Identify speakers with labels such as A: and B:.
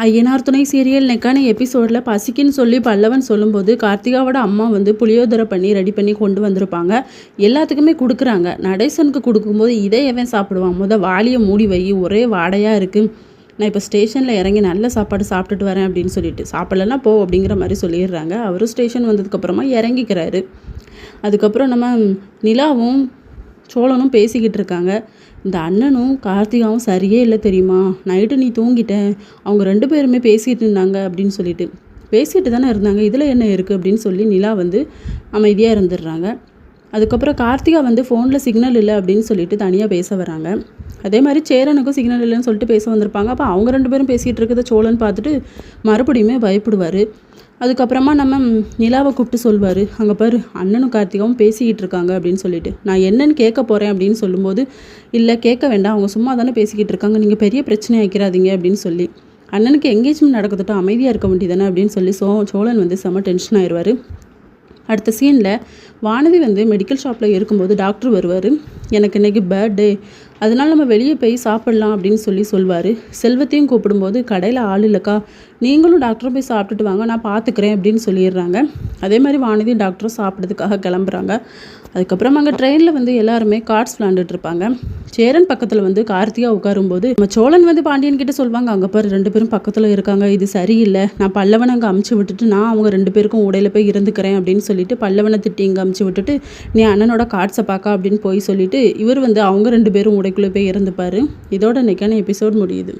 A: ஐயனார் துணை சீரியல் நெக்கான எபிசோடில் பசிக்குன்னு சொல்லி பல்லவன் சொல்லும்போது கார்த்திகாவோட அம்மா வந்து புளியோதரை பண்ணி ரெடி பண்ணி கொண்டு வந்திருப்பாங்க. எல்லாத்துக்குமே கொடுக்குறாங்க. நடேசனுக்கு கொடுக்கும்போது இதை எவன் சாப்பிடுவான், வாளியை மூடி வை, ஒரே வாடையாக இருக்குது, நான் இப்போ ஸ்டேஷனில் இறங்கி நல்ல சாப்பாடு சாப்பிட்டுட்டு வரேன் அப்படின்னு சொல்லிட்டு, சாப்பிடலன்னா போ அப்படிங்கிற மாதிரி சொல்லிடுறாங்க. அவரும் ஸ்டேஷன் வந்ததுக்கப்புறமா இறங்கிக்கிறாரு. அதுக்கப்புறம் நம்ம நிலாவும் சோழனும் பேசிக்கிட்டு இருக்காங்க. இந்த அண்ணனும் கார்த்திகாவும் சரியே இல்லை தெரியுமா, நைட்டு நீ தூங்கிட்ட, அவங்க 2 பேருமே பேசிகிட்டு இருந்தாங்க அப்படின்னு சொல்லிட்டு, பேசிகிட்டு தானே இருந்தாங்க, இதில் என்ன இருக்குது அப்படின்னு சொல்லி நிலா வந்து அமைதியாக இருந்துடுறாங்க. அதுக்கப்புறம் கார்த்திகா வந்து ஃபோனில் சிக்னல் இல்லை அப்படின்னு சொல்லிட்டு தனியாக பேச வராங்க. அதே மாதிரி சேரனுக்கும் சிக்னல் இல்லைன்னு சொல்லிட்டு பேச வந்திருப்பாங்க. அப்போ அவங்க 2 பேரும் பேசிகிட்டு இருக்கிறத சோழன் பார்த்துட்டு மறுபடியுமே பயப்படுவார். அதுக்கப்புறமா நம்ம நிலாவை கூப்பிட்டு சொல்வார், அங்கே பாரு அண்ணனும் கார்த்திகாவும் பேசிக்கிட்டு இருக்காங்க அப்படின்னு சொல்லிட்டு, நான் என்னன்னு கேட்க போகிறேன் அப்படின்னு சொல்லும்போது, இல்லை கேட்க வேண்டாம், அவங்க சும்மா தானே பேசிக்கிட்டு இருக்காங்க, நீங்கள் பெரிய பிரச்சனை ஆக்கிடாதீங்க அப்படின்னு சொல்லி, அண்ணனுக்கு எங்கேஜ்மெண்ட் நடக்கட்டும், அமைதியாக இருக்க வேண்டியதானே அப்படின்னு சொல்லி சோழன் வந்து செம்ம டென்ஷன் ஆயிடுவார். அடுத்த சீனில் வானதி வந்து மெடிக்கல் ஷாப்பில் இருக்கும்போது டாக்டர் வருவார். எனக்கு இன்றைக்கி பர்த்டே, அதனால் நம்ம வெளியே போய் சாப்பிட்லாம் அப்படின்னு சொல்லுவார். செல்வத்தையும் கூப்பிடும்போது கடையில் ஆள் இல்லைக்கா, நீங்களும் டாக்டரும் போய் சாப்பிட்டுட்டு வாங்க, நான் பார்த்துக்கிறேன் அப்படின்னு சொல்லிடுறாங்க. அதே மாதிரி வானதியும் டாக்டரும் சாப்பிட்றதுக்காக கிளம்புறாங்க. அதுக்கப்புறம் அங்கே ட்ரெயினில் வந்து எல்லாருமே கார்ட்ஸ் விளாண்டுட்டு இருப்பாங்க. சேரன் பக்கத்தில் வந்து கார்த்திகா உட்காரும்போது நம்ம சோழன் வந்து பாண்டியன் கிட்ட சொல்லுவாங்க, அங்கே பாரு 2 பேரும் பக்கத்தில் இருக்காங்க, இது சரியில்லை, நான் பல்லவனை அங்கே அமுச்சு விட்டுட்டு நான் அவங்க 2 பேருக்கும் உடையில போய் இருந்துக்கிறேன் அப்படின்னு சொல்லிட்டு பல்லவனை திட்டி இங்கே அமுச்சு விட்டுட்டு நீ அண்ணனோட கார்ட்ஸை பார்க்க அப்படின்னு போய் சொல்லிட்டு இவர் வந்து அவங்க 2 பேரும் உடைக்குள்ளே போய் இருந்துப்பார். இதோட இன்னைக்கான எபிசோட் முடியுது.